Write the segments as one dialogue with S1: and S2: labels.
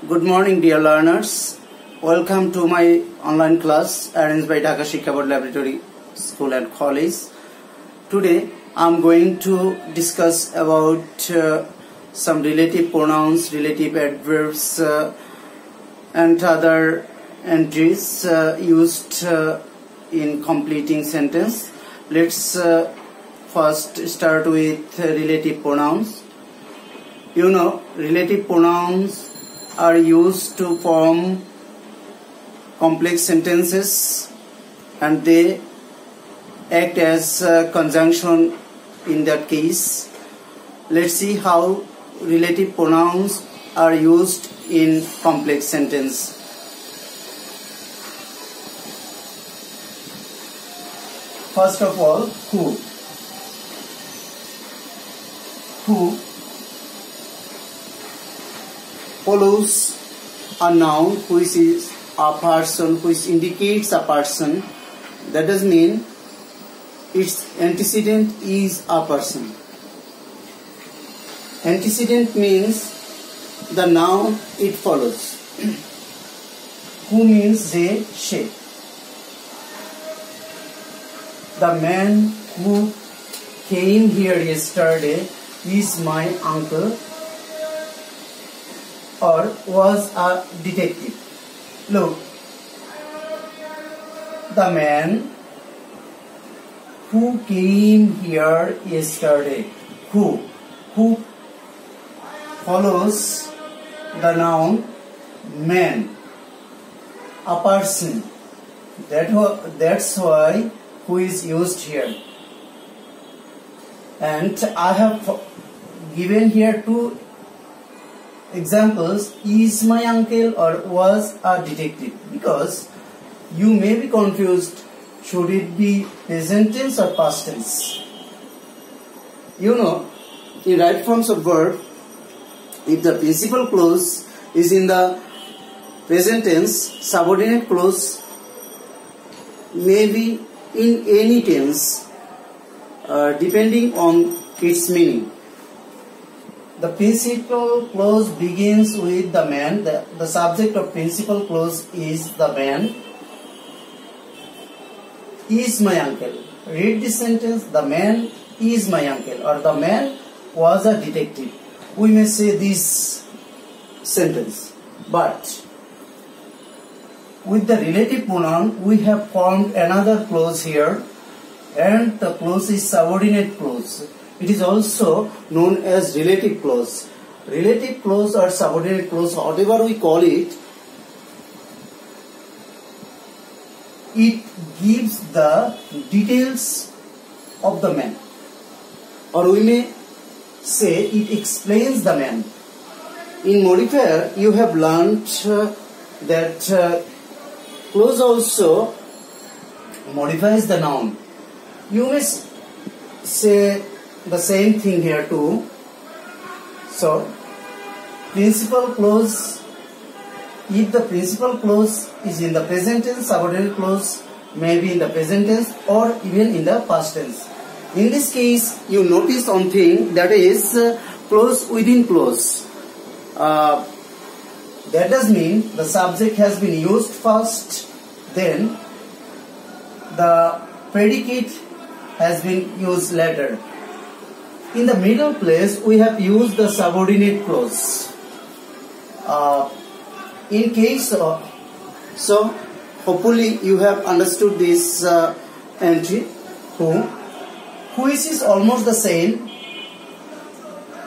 S1: Good morning, dear learners. Welcome to my online class arranged by Dhaka Shiksha Board Laboratory School and College. Today, I am going to discuss about some relative pronouns, relative adverbs, and other entries used in completing sentence. Let's first start with relative pronouns. You know, relative pronouns are used to form complex sentences and they act as conjunction in that case. Let's see how relative pronouns are used in complex sentence. First of all, who. Who follows a noun which is a person, which indicates a person. That does mean its antecedent is a person. Antecedent means the noun it follows. Who means they, she. The man who came here yesterday is my uncle or was a detective. Look, the man who came here yesterday. Who follows the noun man, a person. That's why who is used here. And I have given here two examples, is my uncle or was a detective, because you may be confused, should it be present tense or past tense. You know, in right forms of verb, if the principal clause is in the present tense, subordinate clause may be in any tense depending on its meaning. The principal clause begins with the man. The subject of principal clause is the man. Is my uncle. Read this sentence. The man is my uncle, or the man was a detective. We may say this sentence. But with the relative pronoun, we have formed another clause here, and the clause is subordinate clause. It is also known as relative clause. Relative clause or subordinate clause, whatever we call it, it gives the details of the man. Or we may say it explains the man. In modifier, you have learnt that clause also modifies the noun. You may say the same thing here too. So, principal clause, if the principal clause is in the present tense, subordinate clause may be in the present tense or even in the past tense. In this case, you notice one thing, that is clause within clause. That does mean the subject has been used first, then the predicate has been used later. In the middle place, we have used the subordinate clause. In case of, so hopefully you have understood this entry. Who is almost the same,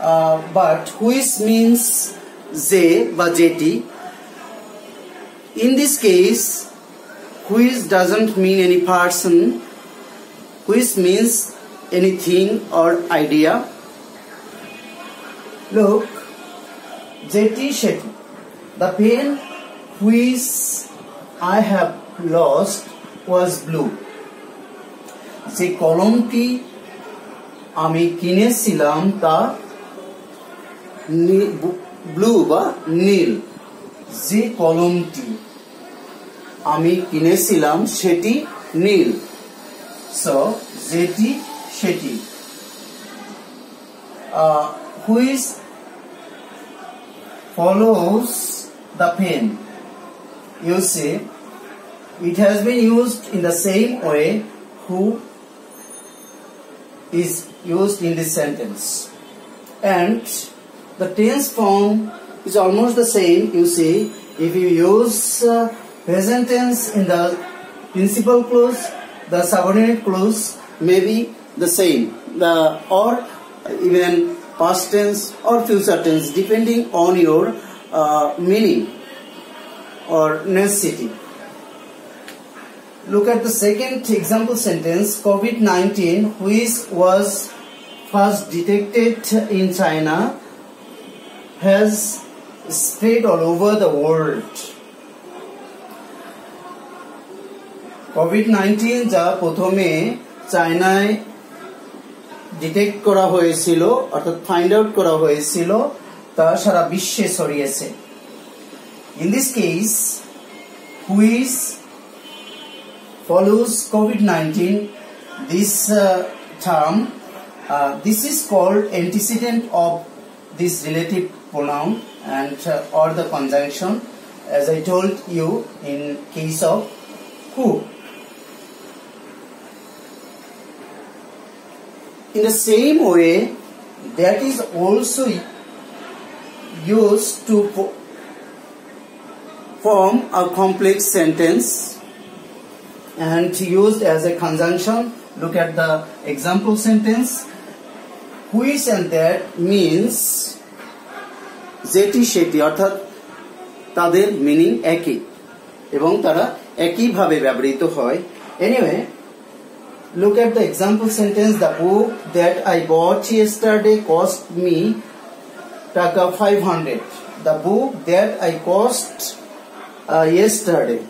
S1: but who is means they বা যেটি. In this case, who is doesn't mean any person. Who is means anything or idea. Look, Jeti Shetty. The pen which I have lost was blue. যে কলমটি আমি কিনেছিলাম তা blue বা নীল. যে কলমটি আমি কিনেছিলাম সেটি নীল. So, Jeti Shetty. Who is follows the pen. You see, it has been used in the same way who is used in this sentence. And the tense form is almost the same. You see, if you use present tense in the principal clause, the subordinate clause may be the same, or even past tense or future tense, depending on your meaning or necessity. Look at the second example sentence. COVID-19, which was first detected in China, has spread all over the world. COVID-19 যা প্রথমে চায়নায় detect করা হয়েছিল অর্থাৎ find out করা হয়েছিল তা সারা বিশ্বে ছড়িয়েছে। In this case, which follows COVID-19, this term, this is called antecedent of this relative pronoun and or the conjunction, as I told you in case of who. In the same way, that is also used to form a complex sentence and used as a conjunction. Look at the example sentence. Which and that means যেটি সেটি, অর্থাৎ তাদের meaning একই এবং তারা একই ভাবে ব্যবহৃত হয়। Anyway, look at the example sentence. The book that I bought yesterday cost me taka 500. The book that I cost yesterday.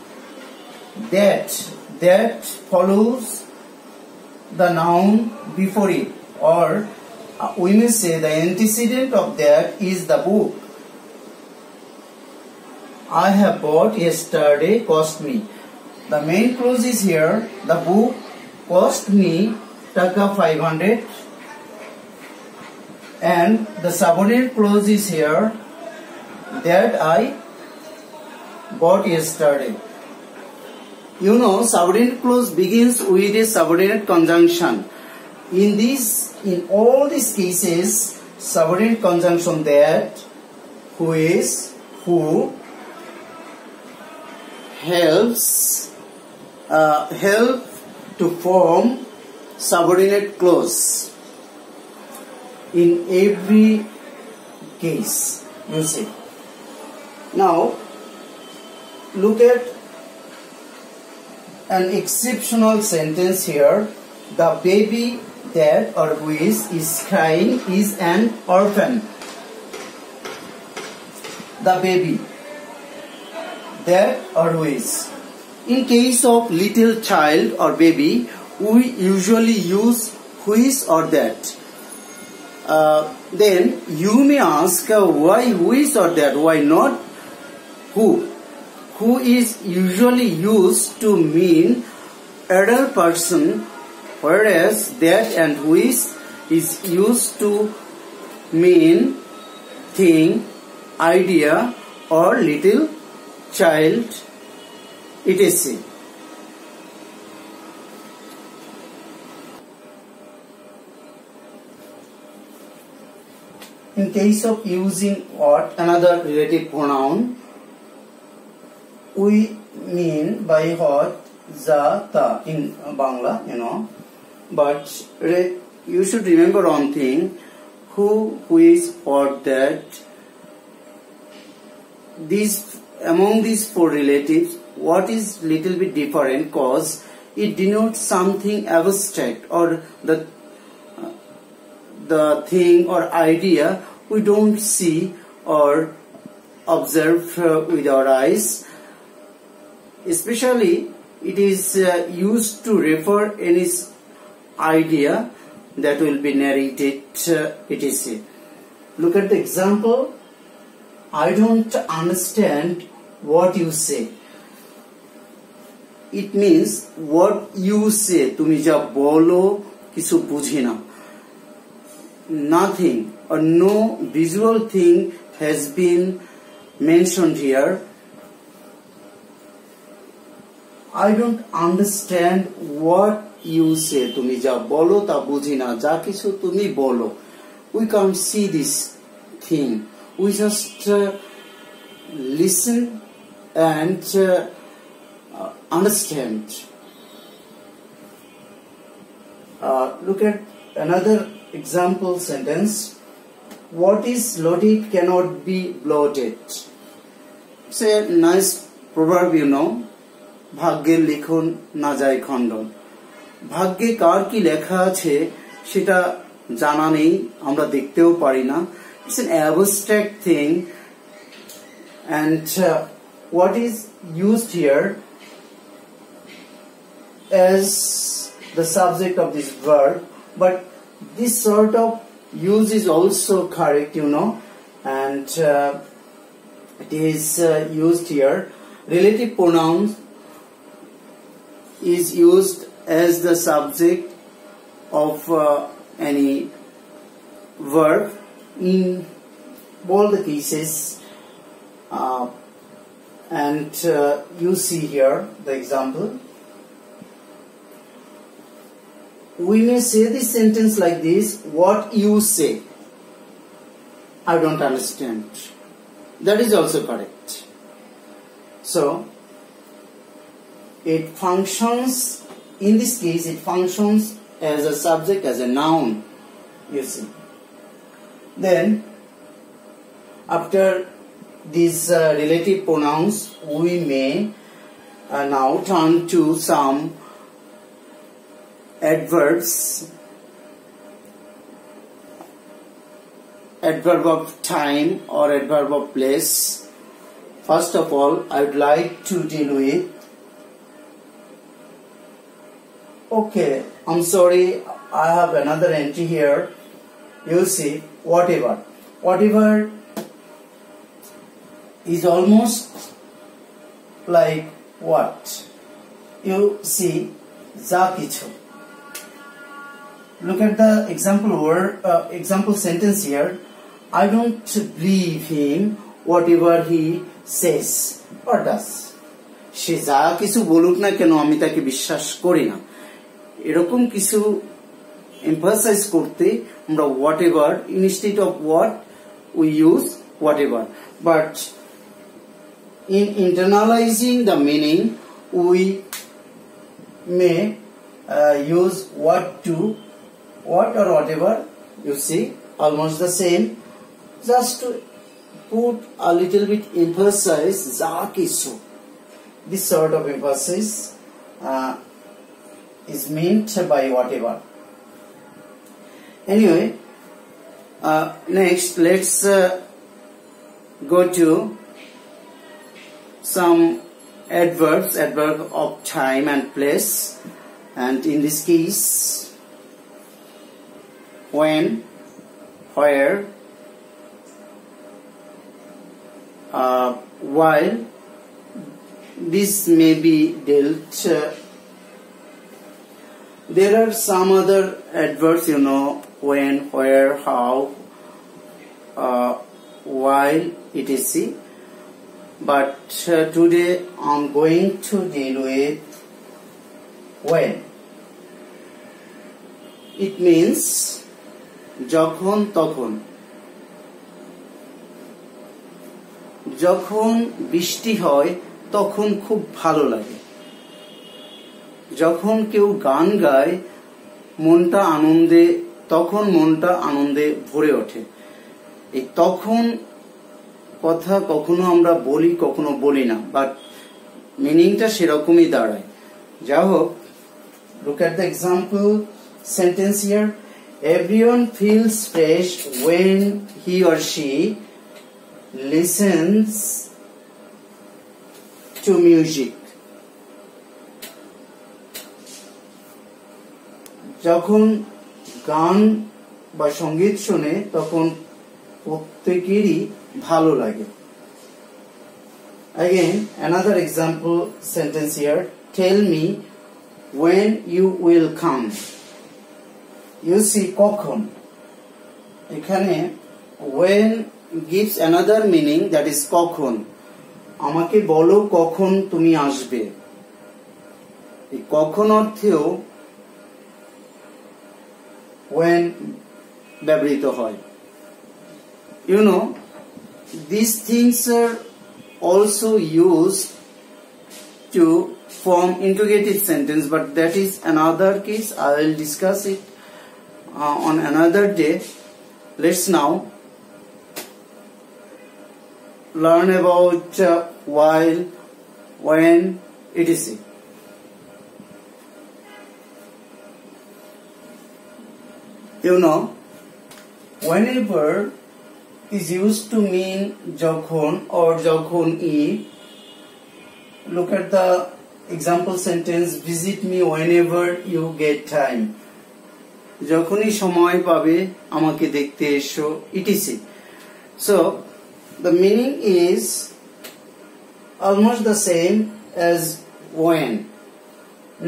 S1: That follows the noun before it, or we may say the antecedent of that is the book. I have bought yesterday cost me. The main clause is here. The book cost me taka 500, and the subordinate clause is here, that I bought yesterday. You know, subordinate clause begins with a subordinate conjunction. In all these cases, subordinate conjunction that, who is, who, help to form subordinate clause in every case, you see. Now, look at an exceptional sentence here. The baby that or who is crying is an orphan. The baby that or who is. In case of little child or baby, we usually use which or that. Then you may ask why which or that, why not who? Who is usually used to mean adult person, whereas that and which is used to mean thing, idea, or little child, etc. In case of using what another relative pronoun, we mean by what za ta in Bangla, you know, but you should remember one thing: who is, what, that. Among these four relatives, what is little bit different, cause it denotes something abstract, or the thing or idea we don't see or observe with our eyes. Especially, it is used to refer any idea that will be narrated, etc. Look at the example. I don't understand what you say. It means what you say, tumi ja bolo kichu bujhi na. Nothing or no visual thing has been mentioned here. I don't understand what you say. তুমি যা বলো তা বুঝি না, যা কিছু তুমি বলো. We can't see this thing. We just listen and understand. Look at another example sentence. What is loaded cannot be bloated. It's a nice proverb, you know. ভাগ্যের লিখন না যায় খণ্ডন. ভাগ্যে কার কি লেখা আছে সেটা জানা নেই, আমরা দেখতেও পারি না. It's an abstract thing, and what is used here as the subject of this verb, but this sort of use is also correct, you know, and it is used here. Relative pronouns is used as the subject of any verb in all the cases, and you see here the example. We may say this sentence like this: what you say, I don't understand. That is also correct. So it functions, in this case it functions as a subject, as a noun, you see. Then after these relative pronouns, we may now turn to some adverbs. Adverb of time or adverb of place. First of all, I would like to deal with, okay, I'm sorry, I have another entry here. You see, whatever. Whatever is almost like what? You see, za kichu. Look at the example word, example sentence here. I don't believe him whatever he says or does. সে যা কিছু বলুক না কেন আমি তাকে বিশ্বাস করি না, এরকম কিছু emphasize করতে আমরা whatever instead of what we use whatever. But in internalizing the meaning, we may use what to, what or whatever, you see, almost the same, just to put a little bit emphasis, za kichu. This sort of emphasis is meant by whatever. Anyway, next let's go to some adverbs, adverb of time and place, and in this case, when, where, while. This may be dealt. There are some other adverbs, you know, when, where, how, while, etc. But today I'm going to deal with when. It means যখন তখন. যখন বৃষ্টি হয় তখন খুব ভালো লাগে. যখন কেউ গান গায় মনটা আনন্দে, তখন মনটা আনন্দে ভরে ওঠে. এই তখন কথা কখনো আমরা বলি কখনো বলি না, বাট মিনিংটা সেরকমই দাঁড়ায়. যা হোক, look at the example sentence here. Everyone feels fresh when he or she listens to music. যখন গান বা সঙ্গীত শুনে তখন প্রত্যেকেরই ভালো লাগে. Again, another example sentence here. Tell me when you will come. You see, কখন, এখানে when gives another meaning, that is কখন। আমাকে বলো কখন তুমি আসবে। এই কখন অর্থেও when ব্যবহৃত হয়। You know, these things are also used to form interrogative sentence, but that is another case. I will discuss it on another day. Let's now learn about while, when, etc. You know, whenever is used to mean যখন or যখনই. Look at the example sentence, visit me whenever you get time. যখনই সময় পাবে আমাকে দেখতে এসো, etc. So the meaning is almost the same as when.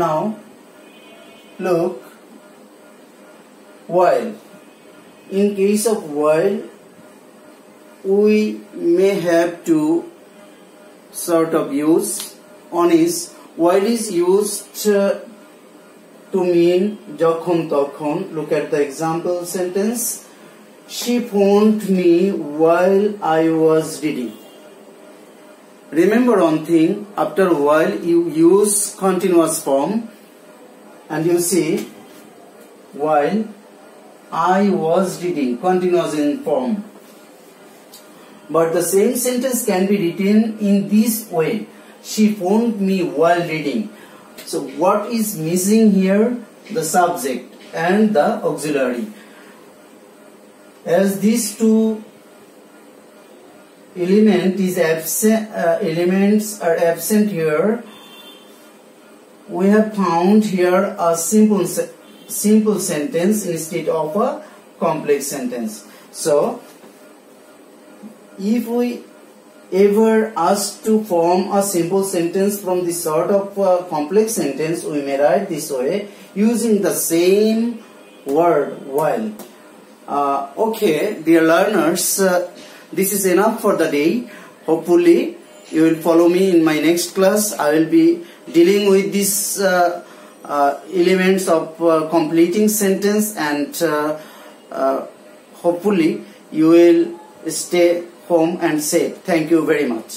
S1: Now look, while. In case of while, we may have to sort of use. One is while is used to mean যখন তখন. Look at the example sentence. She phoned me while I was reading. Remember one thing, after while you use continuous form, and you see while I was reading, continuous in form. But the same sentence can be written in this way. She phoned me while reading. So what is missing here? The subject and the auxiliary. As these two elements are absent here, we have found here a simple sentence instead of a complex sentence. So if we ever asked to form a simple sentence from this sort of complex sentence, we may write this way using the same word while. Okay, dear learners, this is enough for the day. Hopefully you will follow me in my next class. I will be dealing with these elements of completing sentence, and hopefully you will stay home and safe. Thank you very much.